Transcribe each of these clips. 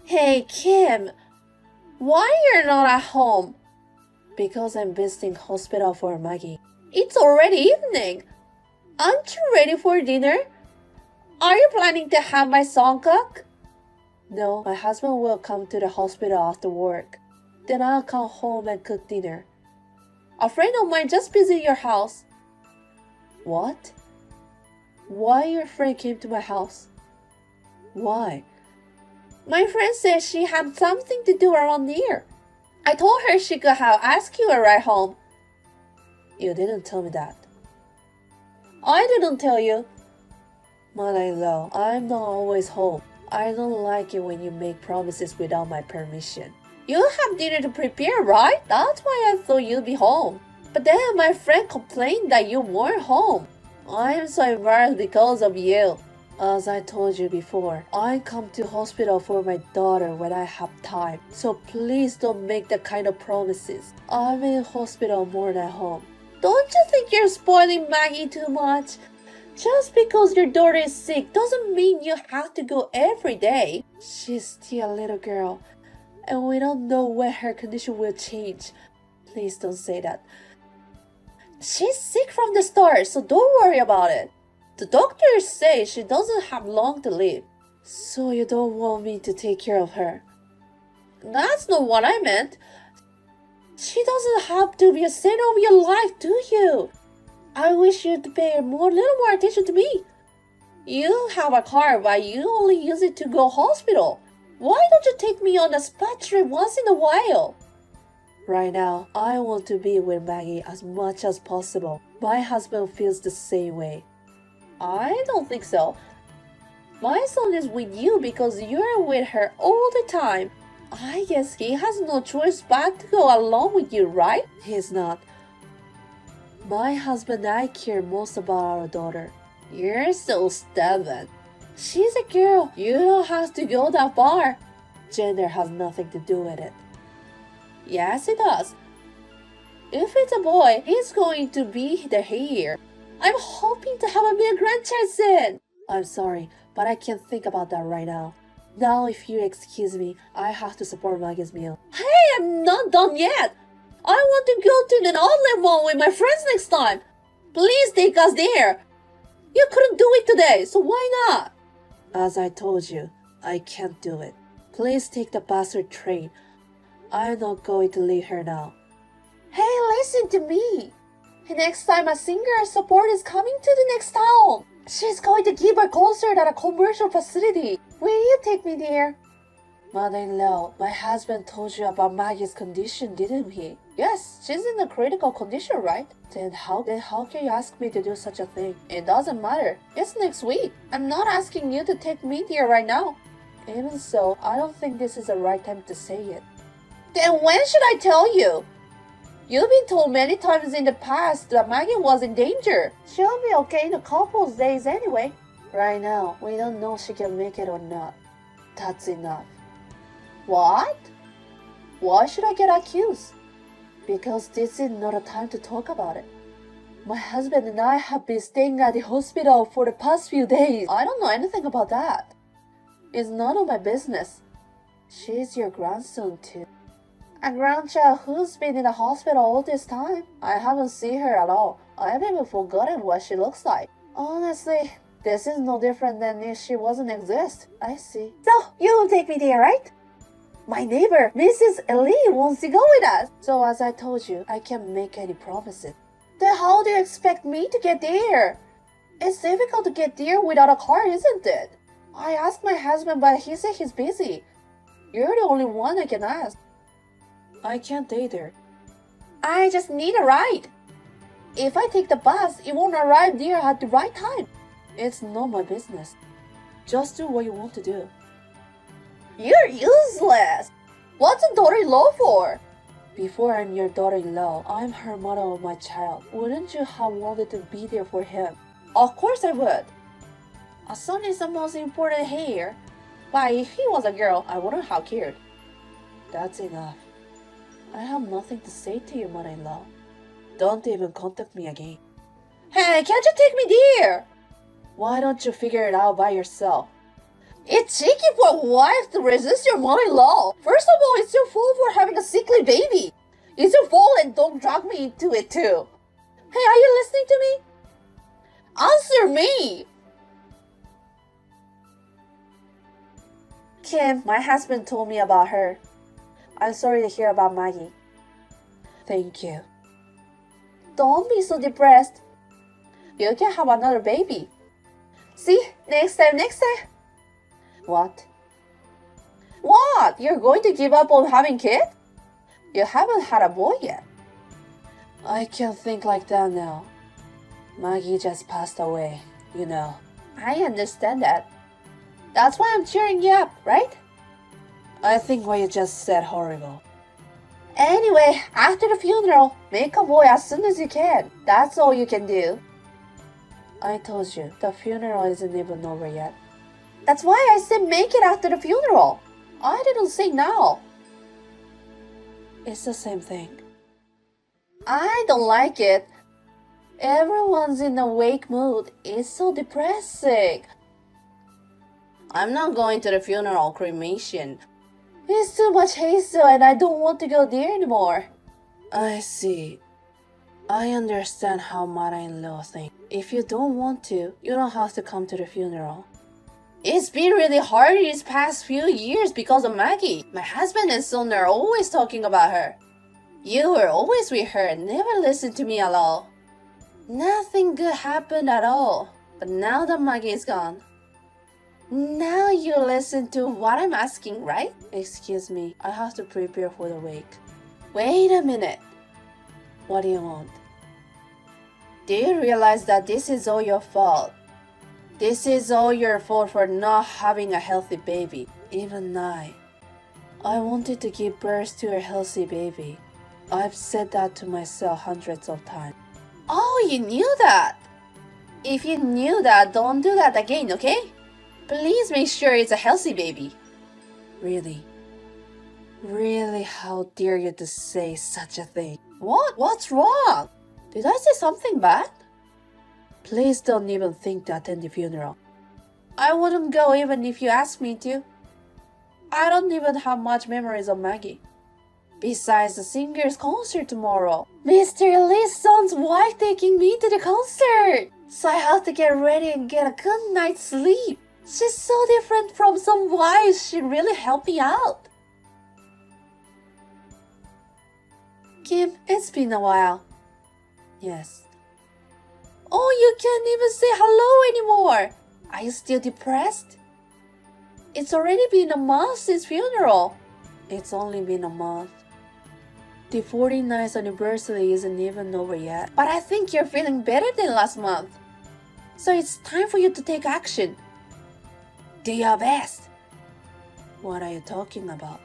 Hey, Kim, why you're not at home? Because I'm visiting hospital for Maggie. It's already evening. Aren't you ready for dinner? Are you planning to have my son cook? No, my husband will come to the hospital after work. Then I'll come home and cook dinner. A friend of mine just visited your house. What? Why your friend came to my house? Why? My friend said she had something to do around here. I told her she could have asked you a ride home. You didn't tell me that. I didn't tell you. Mother-in-law, I'm not always home. I don't like it when you make promises without my permission. You have dinner to prepare, right? That's why I thought you'd be home. But then my friend complained that you weren't home. I'm so embarrassed because of you. As I told you before, I come to hospital for my daughter when I have time. So please don't make that kind of promises. I'm in hospital more than home. Don't you think you're spoiling Maggie too much? Just because your daughter is sick doesn't mean you have to go every day. She's still a little girl, and we don't know when her condition will change. Please don't say that. She's sick from the start, so don't worry about it. The doctors say she doesn't have long to live. So you don't want me to take care of her? That's not what I meant. She doesn't have to be a center of your life, do you? I wish you'd pay little more attention to me. You have a car, but you only use it to go hospital. Why don't you take me on a spa trip once in a while? Right now, I want to be with Maggie as much as possible. My husband feels the same way. I don't think so. My son is with you because you're with her all the time. I guess he has no choice but to go along with you, right? He's not. My husband and I care most about our daughter. You're so stubborn. She's a girl. You don't have to go that far. Gender has nothing to do with it. Yes, it does. If it's a boy, he's going to be the heir. I'm hoping to have a big grandchild soon. I'm sorry, but I can't think about that right now. Now, if you excuse me, I have to support Maggie's meal. Hey, I'm not done yet. I want to go to an outlet mall with my friends next time. Please take us there. You couldn't do it today, so why not? As I told you, I can't do it. Please take the bus or train. I'm not going to leave her now. Hey, listen to me. Next time a singer support is coming to the next town, she's going to give a concert at a commercial facility. Will you take me there? Mother-in-law, my husband told you about Maggie's condition, didn't he? Yes, she's in a critical condition, right? Then how can you ask me to do such a thing? It doesn't matter. It's next week. I'm not asking you to take me there right now. Even so, I don't think this is the right time to say it. Then when should I tell you? You've been told many times in the past that Maggie was in danger. She'll be okay in a couple of days anyway. Right now, we don't know if she can make it or not. That's enough. What? Why should I get accused? Because this is not a time to talk about it. My husband and I have been staying at the hospital for the past few days. I don't know anything about that. It's none of my business. She's your grandson too. A grandchild who's been in the hospital all this time. I haven't seen her at all. I've even forgotten what she looks like. Honestly, this is no different than if she wasn't exist. I see. So, you will take me there, right? My neighbor, Mrs. Ellie, wants to go with us. So as I told you, I can't make any promises. Then how do you expect me to get there? It's difficult to get there without a car, isn't it? I asked my husband, but he said he's busy. You're the only one I can ask. I can't either. I just need a ride. If I take the bus, it won't arrive there at the right time. It's not my business. Just do what you want to do. You're useless. What's a daughter-in-law for? Before I'm your daughter-in-law, I'm her mother of my child. Wouldn't you have wanted to be there for him? Of course I would. A son is the most important here. But if he was a girl, I wouldn't have cared. That's enough. I have nothing to say to you, mother-in-law. Don't even contact me again. Hey, can't you take me there? Why don't you figure it out by yourself? It's cheeky for a wife to resist your mother-in-law. First of all, it's your fault for having a sickly baby. It's your fault and don't drag me into it too. Hey, are you listening to me? Answer me! Kim, my husband told me about her. I'm sorry to hear about Maggie. Thank you. Don't be so depressed. You can have another baby. See? Next time. What? What? You're going to give up on having kids? You haven't had a boy yet. I can't think like that now. Maggie just passed away, you know. I understand that. That's why I'm cheering you up, right? I think what you just said horrible. Anyway, after the funeral, make a boy as soon as you can. That's all you can do. I told you, the funeral isn't even over yet. That's why I said make it after the funeral. I didn't say now. It's the same thing. I don't like it. Everyone's in a wake mood. It's so depressing. I'm not going to the funeral cremation. It's too much hassle and I don't want to go there anymore. I see. I understand how mother-in-law thinks. If you don't want to, you don't have to come to the funeral. It's been really hard these past few years because of Maggie. My husband and son are always talking about her. You were always with her and never listened to me at all. Nothing good happened at all. But now that Maggie is gone, now you listen to what I'm asking, right? Excuse me, I have to prepare for the wake. Wait a minute. What do you want? Do you realize that this is all your fault? This is all your fault for not having a healthy baby. Even I wanted to give birth to a healthy baby. I've said that to myself hundreds of times. Oh, you knew that? If you knew that, don't do that again, okay? Please make sure it's a healthy baby. Really? Really, how dare you to say such a thing? What? What's wrong? Did I say something bad? Please don't even think to attend the funeral. I wouldn't go even if you asked me to. I don't even have much memories of Maggie. Besides the singer's concert tomorrow, Mr. Lee's son's wife taking me to the concert. So I have to get ready and get a good night's sleep. She's so different from some wives. She really helped me out. Kim, it's been a while. Yes. Oh, you can't even say hello anymore. Are you still depressed? It's already been a month since funeral. It's only been a month. The 49th anniversary isn't even over yet. But I think you're feeling better than last month. So it's time for you to take action. Do your best. What are you talking about?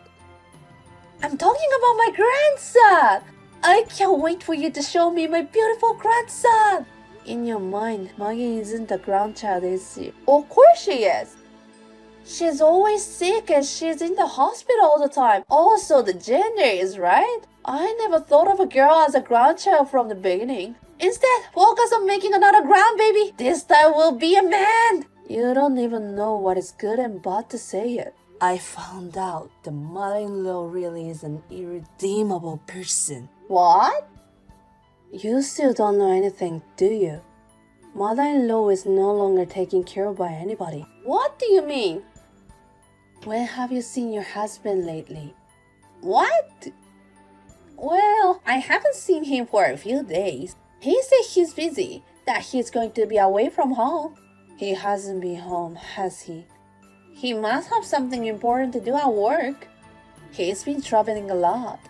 I'm talking about my grandson. I can't wait for you to show me my beautiful grandson. In your mind, Maggie isn't a grandchild, is she? Of course she is. She's always sick and she's in the hospital all the time. Also, the gender is right. I never thought of a girl as a grandchild from the beginning. Instead, focus on making another grandbaby. This time will be a man. You don't even know what is good and bad to say it. I found out the mother-in-law really is an irredeemable person. What? You still don't know anything, do you? Mother-in-law is no longer taken care of by anybody. What do you mean? When have you seen your husband lately? What? Well, I haven't seen him for a few days. He said he's busy, that he's going to be away from home. He hasn't been home, has he? He must have something important to do at work. He's been traveling a lot.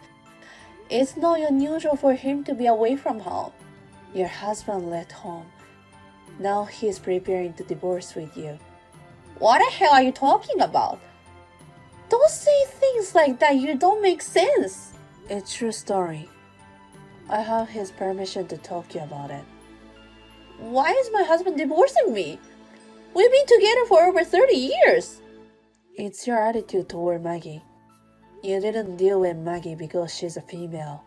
It's not unusual for him to be away from home. Your husband left home. Now he's preparing to divorce with you. What the hell are you talking about? Don't say things like that, you don't make sense. It's true story. I have his permission to talk to you about it. Why is my husband divorcing me? We've been together for over 30 years. It's your attitude toward Maggie. You didn't deal with Maggie because she's a female.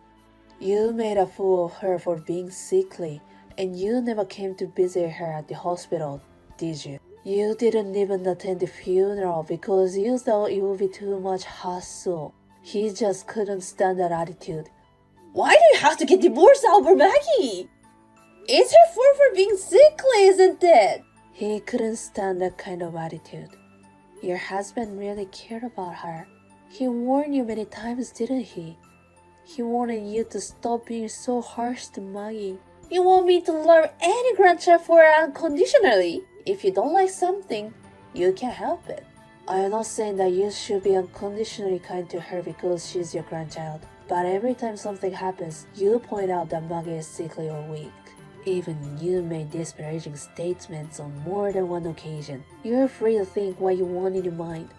You made a fool of her for being sickly, and you never came to visit her at the hospital, did you? You didn't even attend the funeral because you thought it would be too much hassle. He just couldn't stand that attitude. Why do you have to get divorced over Maggie? It's her fault for being sickly, isn't it? He couldn't stand that kind of attitude. Your husband really cared about her. He warned you many times, didn't he? He wanted you to stop being so harsh to Maggie. You want me to love any grandchild for her unconditionally? If you don't like something, you can't help it. I am not saying that you should be unconditionally kind to her because she's your grandchild. But every time something happens, you point out that Maggie is sickly or weak. Even you made disparaging statements on more than one occasion. You're free to think what you want in your mind.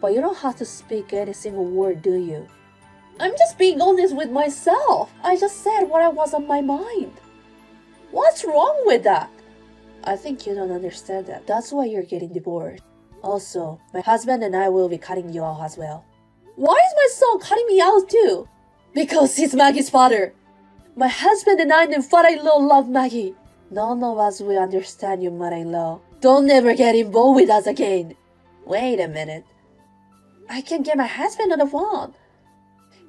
But you don't have to speak any single word, do you? I'm just being honest with myself. I just said what was on my mind. What's wrong with that? I think you don't understand that. That's why you're getting divorced. Also, my husband and I will be cutting you out as well. Why is my son cutting me out too? Because he's Maggie's father. My husband and I and father-in-law love Maggie. None of us will understand your mother-in-law. Don't ever get involved with us again. Wait a minute. I can get my husband on the phone.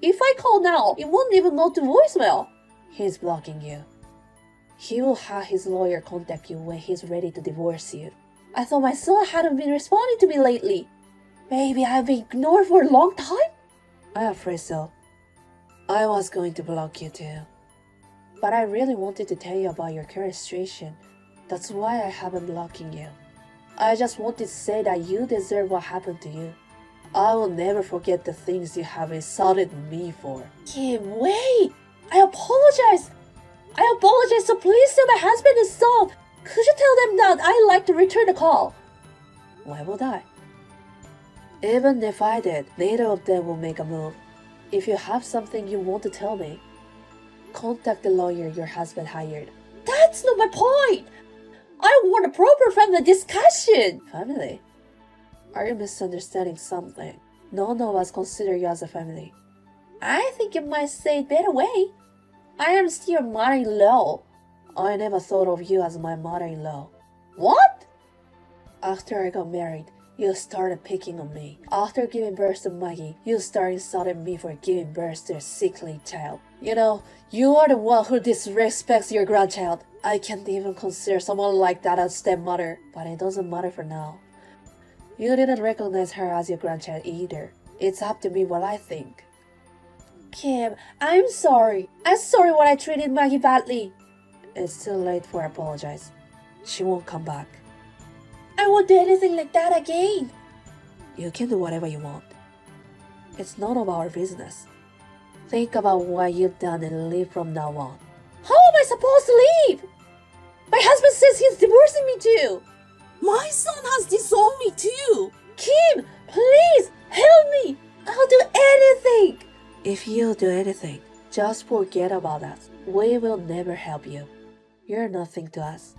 If I call now, it won't even go to voicemail. He's blocking you. He will have his lawyer contact you when he's ready to divorce you. I thought my son hadn't been responding to me lately. Maybe I've been ignored for a long time? I'm afraid so. I was going to block you too. But I really wanted to tell you about your current situation. That's why I haven't blocking you. I just wanted to say that you deserve what happened to you. I will never forget the things you have insulted me for. Kim, wait! I apologize! So please tell my husband and son. Could you tell them that I'd like to return the call? Why would I? Even if I did, neither of them will make a move. If you have something you want to tell me, contact the lawyer your husband hired. That's not my point! I want a proper family discussion! Family? Are you misunderstanding something? None of us consider you as a family. I think you might say it better way. I am still your mother-in-law. I never thought of you as my mother-in-law. What? After I got married, you started picking on me. After giving birth to Maggie, you started insulting me for giving birth to a sickly child. You know, you are the one who disrespects your grandchild. I can't even consider someone like that as stepmother, but it doesn't matter for now. You didn't recognize her as your grandchild either. It's up to me what I think. Kim, I'm sorry. I'm sorry when I treated Maggie badly. It's too late for apologize. She won't come back. I won't do anything like that again. You can do whatever you want. It's none of our business. Think about what you've done and leave from now on. How am I supposed to leave? My husband says he's divorcing me too. My son has disowned me too. Kim, please help me. I'll do anything. If you do anything, just forget about us. We will never help you. You're nothing to us.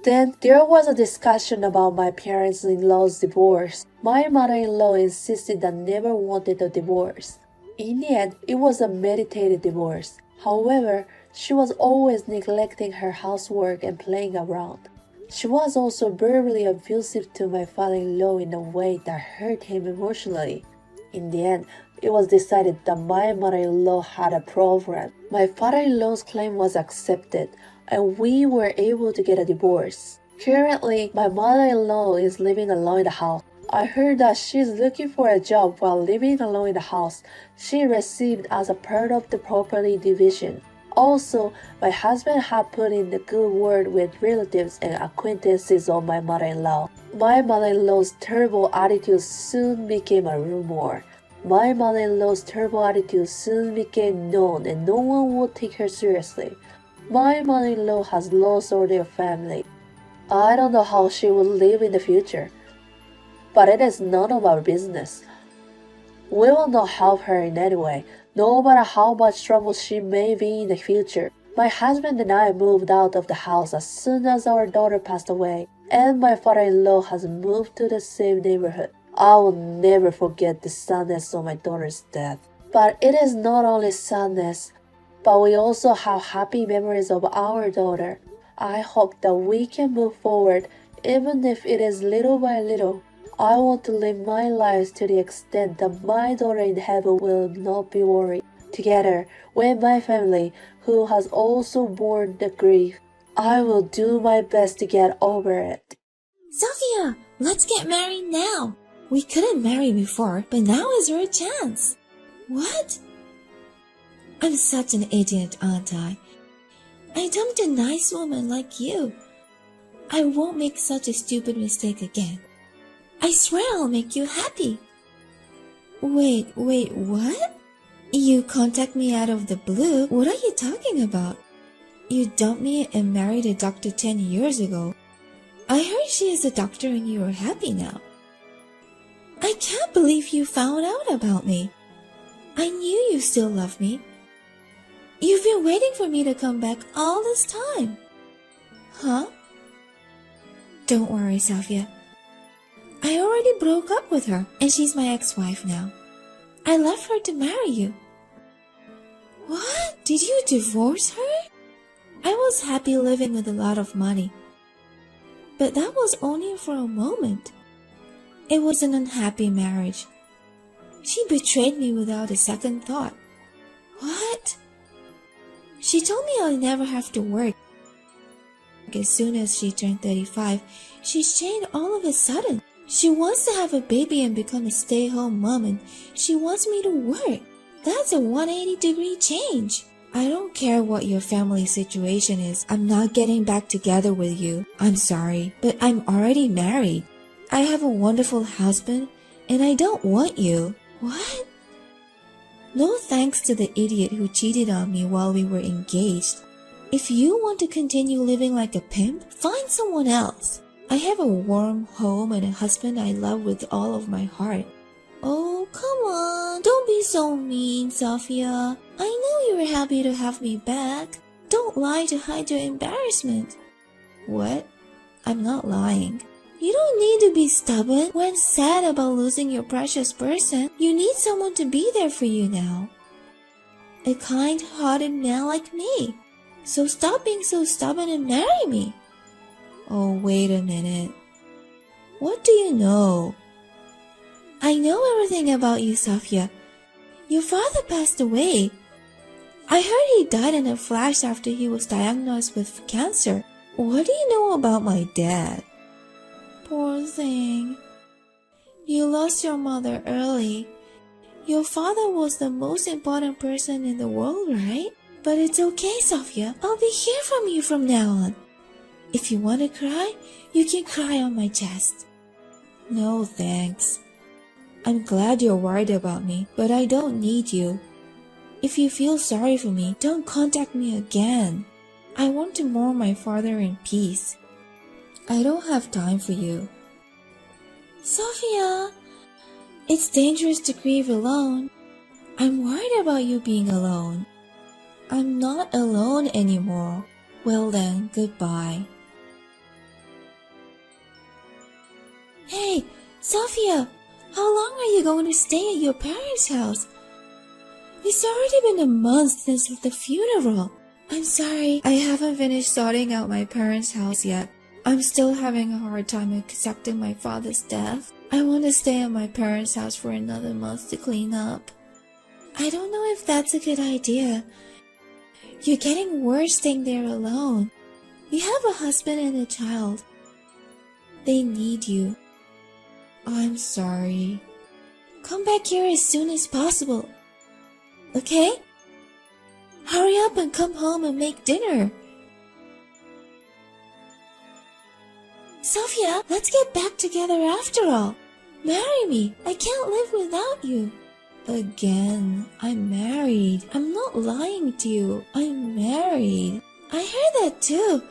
Then there was a discussion about my parents-in-law's divorce. My mother-in-law insisted that never wanted a divorce. In the end, it was a meditated divorce. However, she was always neglecting her housework and playing around. She was also verbally abusive to my father-in-law in a way that hurt him emotionally. In the end, it was decided that my mother-in-law had a problem. My father-in-law's claim was accepted, and we were able to get a divorce. Currently, my mother-in-law is living alone in the house. I heard that she's looking for a job while living alone in the house she received as a part of the property division. Also, my husband had put in a good word with relatives and acquaintances of my mother-in-law. My mother-in-law's terrible attitude soon became a rumor. My mother-in-law's terrible attitude soon became known and no one would take her seriously. My mother-in-law has lost all their family. I don't know how she will live in the future, but it is none of our business. We will not help her in any way, no matter how much trouble she may be in the future. My husband and I moved out of the house as soon as our daughter passed away, and my father-in-law has moved to the same neighborhood. I will never forget the sadness of my daughter's death. But it is not only sadness, but we also have happy memories of our daughter. I hope that we can move forward, even if it is little by little. I want to live my life to the extent that my daughter in heaven will not be worried. Together with my family, who has also borne the grief, I will do my best to get over it. Sophia, let's get married now. We couldn't marry before, but now is our chance. What? I'm such an idiot, aren't I? I dumped a nice woman like you. I won't make such a stupid mistake again. I swear I'll make you happy. Wait, what? You contact me out of the blue? What are you talking about? You dumped me and married a doctor 10 years ago. I heard she is a doctor and you are happy now. I can't believe you found out about me. I knew you still love me. You've been waiting for me to come back all this time. Huh? Don't worry, Sophia. I already broke up with her and she's my ex-wife now. I left her to marry you. What? Did you divorce her? I was happy living with a lot of money. But that was only for a moment. It was an unhappy marriage. She betrayed me without a second thought. What? She told me I'll never have to work. As soon as she turned 35, she changed all of a sudden. She wants to have a baby and become a stay-home mom, and she wants me to work. That's a 180-degree change. I don't care what your family situation is. I'm not getting back together with you. I'm sorry, but I'm already married. I have a wonderful husband, and I don't want you. What? No thanks to the idiot who cheated on me while we were engaged. If you want to continue living like a pimp, find someone else. I have a warm home and a husband I love with all of my heart. Oh, come on. Don't be so mean, Sophia. I know you were happy to have me back. Don't lie to hide your embarrassment. What? I'm not lying. You don't need to be stubborn when sad about losing your precious person. You need someone to be there for you now. A kind-hearted man like me. So stop being so stubborn and marry me. Oh, wait a minute. What do you know? I know everything about you, Sophia. Your father passed away. I heard he died in a flash after he was diagnosed with cancer. What do you know about my dad? Poor thing. You lost your mother early. Your father was the most important person in the world, right? But it's okay, Sophia. I'll be here from you from now on. If you want to cry, you can cry on my chest. No, thanks. I'm glad you're worried about me, but I don't need you. If you feel sorry for me, don't contact me again. I want to mourn my father in peace. I don't have time for you. Sophia, it's dangerous to grieve alone. I'm worried about you being alone. I'm not alone anymore. Well then, goodbye. Hey, Sophia, how long are you going to stay at your parents' house? It's already been a month since the funeral. I'm sorry, I haven't finished sorting out my parents' house yet. I'm still having a hard time accepting my father's death. I want to stay at my parents' house for another month to clean up. I don't know if that's a good idea. You're getting worse staying there alone. You have a husband and a child. They need you. I'm sorry. Come back here as soon as possible. Okay? Hurry up and come home and make dinner. Sophia, let's get back together after all. Marry me. I can't live without you. Again, I'm married. I'm not lying to you. I'm married. I heard that too.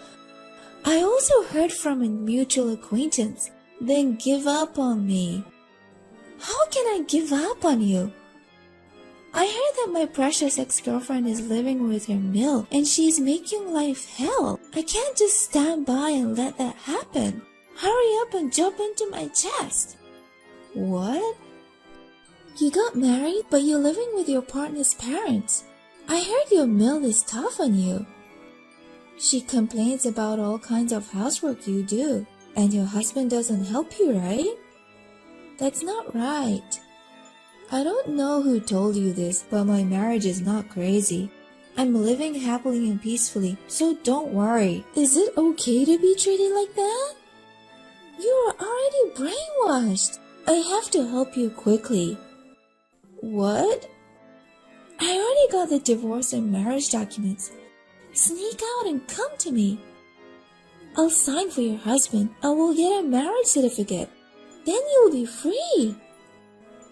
I also heard from a mutual acquaintance. Then give up on me. How can I give up on you? I heard that my precious ex-girlfriend is living with her mill and she's making life hell. I can't just stand by and let that happen. Hurry up and jump into my chest. What? You got married, but you're living with your partner's parents. I heard your mill is tough on you. She complains about all kinds of housework you do, and your husband doesn't help you, right? That's not right. I don't know who told you this, but my marriage is not crazy. I'm living happily and peacefully, so don't worry. Is it okay to be treated like that? You are already brainwashed. I have to help you quickly. What? I already got the divorce and marriage documents. Sneak out and come to me. I'll sign for your husband and we'll get a marriage certificate. Then you'll be free.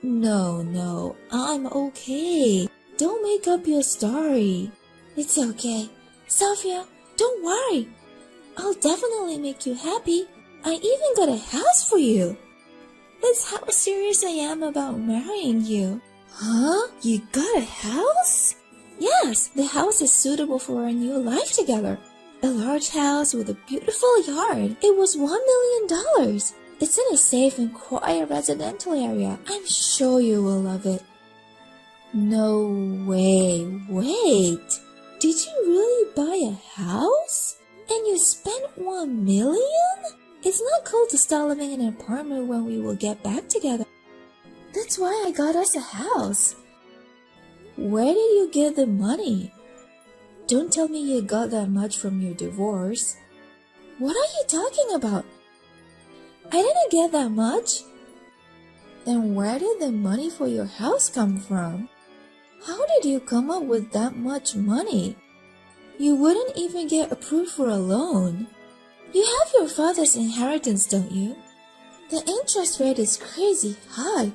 No, I'm okay. Don't make up your story. It's okay. Sophia, don't worry. I'll definitely make you happy. I even got a house for you. That's how serious I am about marrying you. Huh? You got a house? Yes, the house is suitable for our new life together. A large house with a beautiful yard. It was $1 million. It's in a safe and quiet residential area. I'm sure you will love it. No way. Wait. Did you really buy a house? And you spent $1 million? It's not cool to start living in an apartment when we will get back together. That's why I got us a house. Where did you get the money? Don't tell me you got that much from your divorce. What are you talking about? I didn't get that much. Then where did the money for your house come from? How did you come up with that much money? You wouldn't even get approved for a loan. You have your father's inheritance, don't you? The interest rate is crazy high,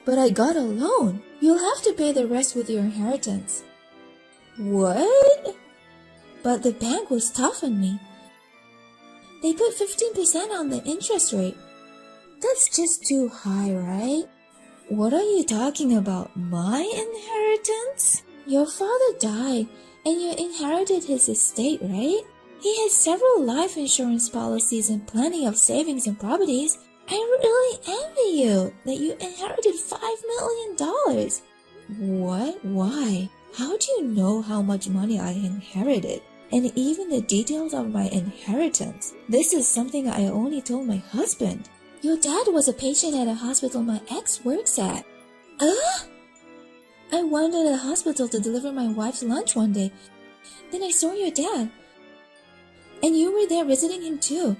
but I got a loan. You'll have to pay the rest with your inheritance. What? But the bank was tough on me. They put 15% on the interest rate. That's just too high, right? What are you talking about? My inheritance? Your father died and you inherited his estate, right? He has several life insurance policies and plenty of savings and properties. I really envy you that you inherited $5 million. What? Why? How do you know how much money I inherited? And even the details of my inheritance. This is something I only told my husband. Your dad was a patient at a hospital my ex works at. I went to the hospital to deliver my wife's lunch one day. Then I saw your dad. And you were there visiting him too.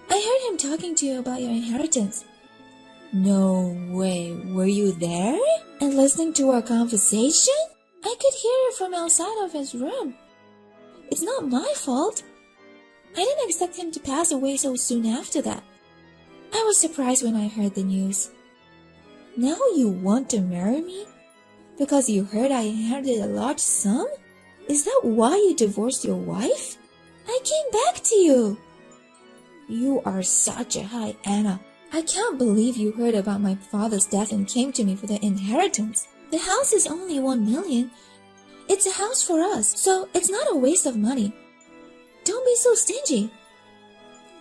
I heard him talking to you about your inheritance. No way, were you there? And listening to our conversation? I could hear it from outside of his room. It's not my fault. I didn't expect him to pass away so soon after that. I was surprised when I heard the news. Now you want to marry me? Because you heard I inherited a large sum? Is that why you divorced your wife? I came back to you. You are such a hyena. I can't believe you heard about my father's death and came to me for the inheritance. The house is only $1 million. It's a house for us, so it's not a waste of money. Don't be so stingy.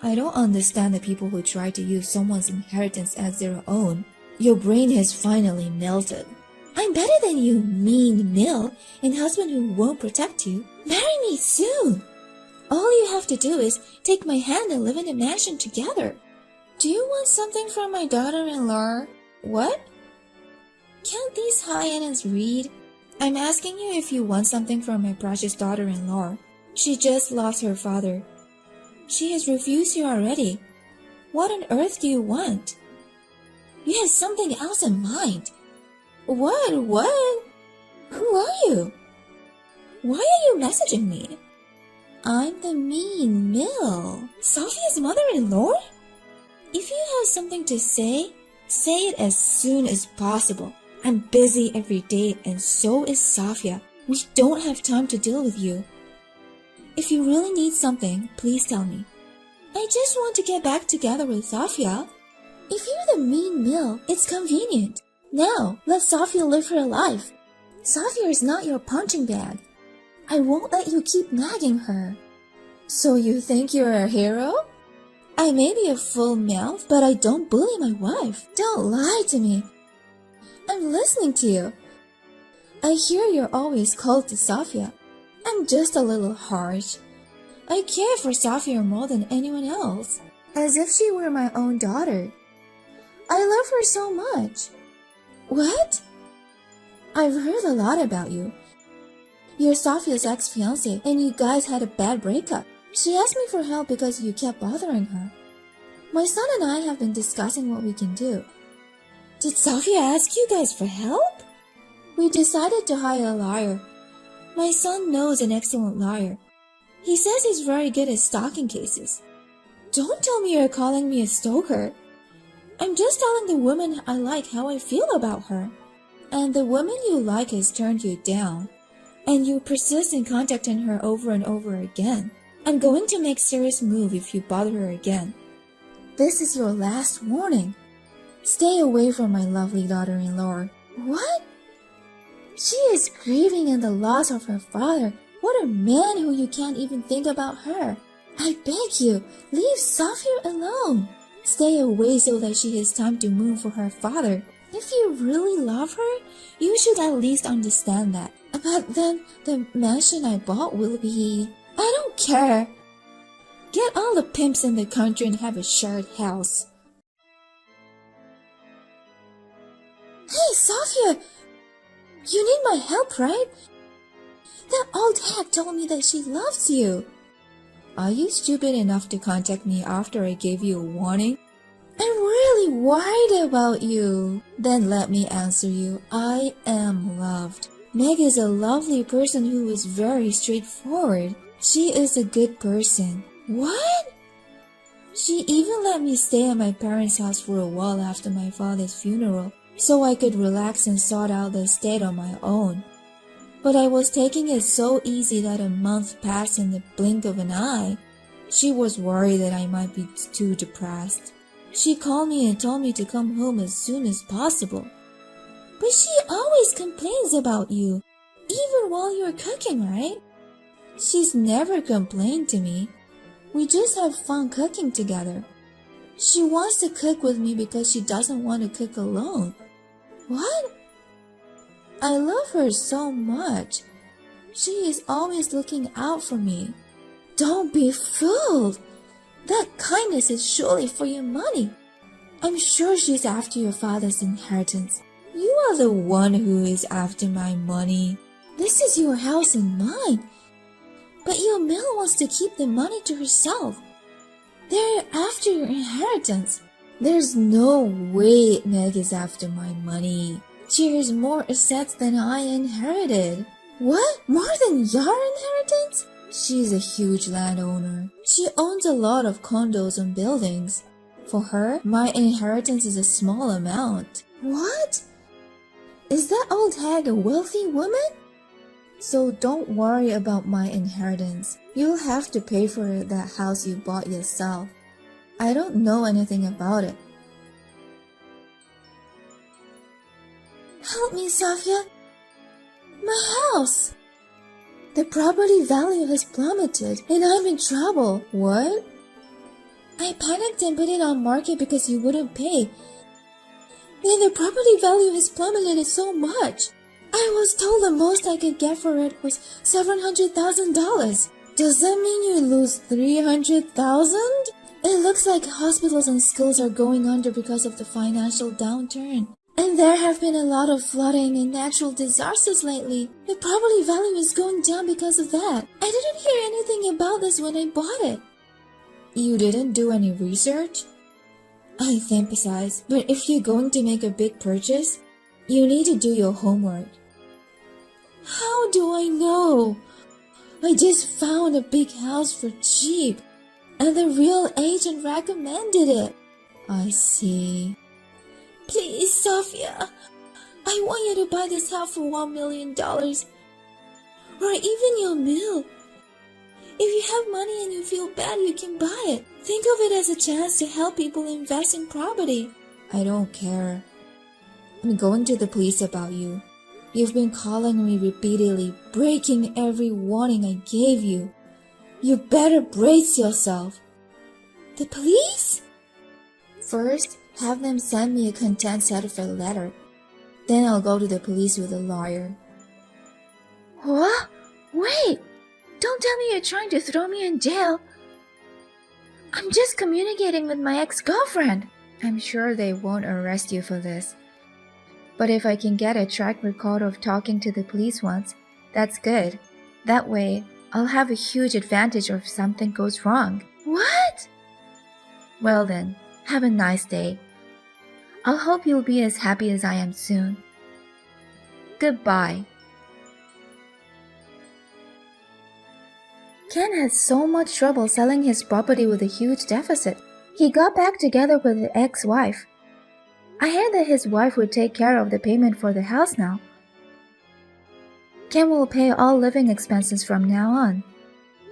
I don't understand the people who try to use someone's inheritance as their own. Your brain has finally melted. I'm better than you, mean mill, and husband who won't protect you. Marry me soon. All you have to do is take my hand and live in a mansion together. Do you want something from my daughter-in-law? What? Can't these hyenas read? I'm asking you if you want something from my precious daughter-in-law. She just lost her father. She has refused you already. What on earth do you want? You have something else in mind. What? Who are you? Why are you messaging me? I'm the mean mill. Sophia's mother-in-law? If you have something to say it as soon as possible. I'm busy every day and so is Sophia. We don't have time to deal with you. If you really need something, please tell me. I just want to get back together with Sophia. If you're the mean mill, it's convenient. Now, let Sophia live her life. Sophia is not your punching bag. I won't let you keep nagging her. So you think you're a hero? I may be a full mouth, but I don't bully my wife. Don't lie to me. I'm listening to you. I hear you're always cold to Sophia. I'm just a little harsh. I care for Sophia more than anyone else, as if she were my own daughter. I love her so much. What? I've heard a lot about you. You're Sophia's ex-fiancé, and you guys had a bad breakup. She asked me for help because you kept bothering her. My son and I have been discussing what we can do. Did Sophia ask you guys for help? We decided to hire a lawyer. My son knows an excellent lawyer. He says he's very good at stalking cases. Don't tell me you're calling me a stalker. I'm just telling the woman I like how I feel about her. And the woman you like has turned you down. And you persist in contacting her over and over again. I'm going to make serious move if you bother her again. This is your last warning. Stay away from my lovely daughter-in-law. What? She is grieving in the loss of her father. What a man who you can't even think about her. I beg you, leave Sophia alone. Stay away so that she has time to mourn for her father. If you really love her, you should at least understand that. But then the mansion I bought will be... I don't care. Get all the pimps in the country and have a shared house. Hey, Sophia! You need my help, right? That old hag told me that she loves you. Are you stupid enough to contact me after I gave you a warning? I'm really worried about you. Then let me answer you. I am loved. Meg is a lovely person who is very straightforward. She is a good person. What? She even let me stay at my parents' house for a while after my father's funeral, so I could relax and sort out the estate on my own. But I was taking it so easy that a month passed in the blink of an eye. She was worried that I might be too depressed. She called me and told me to come home as soon as possible. But she always complains about you, even while you're cooking, right? She's never complained to me. We just have fun cooking together. She wants to cook with me because she doesn't want to cook alone. What? I love her so much. She is always looking out for me. Don't be fooled. That kindness is surely for your money. I'm sure she's after your father's inheritance. You are the one who is after my money. This is your house and mine. But your mill wants to keep the money to herself. They're after your inheritance. There's no way Meg is after my money. She has more assets than I inherited. What? More than your inheritance? She's a huge landowner. She owns a lot of condos and buildings. For her, my inheritance is a small amount. What? Is that old hag a wealthy woman? So don't worry about my inheritance. You'll have to pay for that house you bought yourself. I don't know anything about it. Help me, Sophia. My house. The property value has plummeted and I'm in trouble. What? I panicked and put it on market because you wouldn't pay. Then the property value has plummeted so much. I was told the most I could get for it was $700,000. Does that mean you lose $300,000? It looks like hospitals and schools are going under because of the financial downturn. And there have been a lot of flooding and natural disasters lately. The property value is going down because of that. I didn't hear anything about this when I bought it. You didn't do any research? I emphasize, but if you're going to make a big purchase, you need to do your homework. How do I know? I just found a big house for cheap, and the real agent recommended it. I see. Please, Sophia, I want you to buy this house for $1 million, or even your mill. If you have money and you feel bad, you can buy it. Think of it as a chance to help people invest in property. I don't care. I'm going to the police about you. You've been calling me repeatedly, breaking every warning I gave you. You better brace yourself. The police? First, have them send me a content certificate letter. Then I'll go to the police with a lawyer. What? Wait! Don't tell me you're trying to throw me in jail. I'm just communicating with my ex-girlfriend. I'm sure they won't arrest you for this. But if I can get a track record of talking to the police once, that's good. That way, I'll have a huge advantage if something goes wrong. What? Well then, have a nice day. I'll hope you'll be as happy as I am soon. Goodbye. Ken had so much trouble selling his property with a huge deficit. He got back together with his ex-wife. I heard that his wife would take care of the payment for the house now. Ken will pay all living expenses from now on.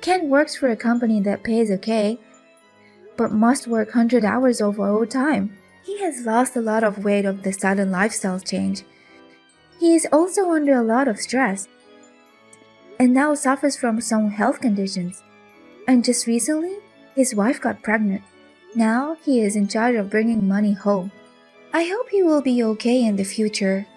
Ken works for a company that pays okay, but must work 100 hours of overtime. He has lost a lot of weight of the sudden lifestyle change. He is also under a lot of stress, and now suffers from some health conditions. And just recently, his wife got pregnant. Now he is in charge of bringing money home. I hope he will be okay in the future.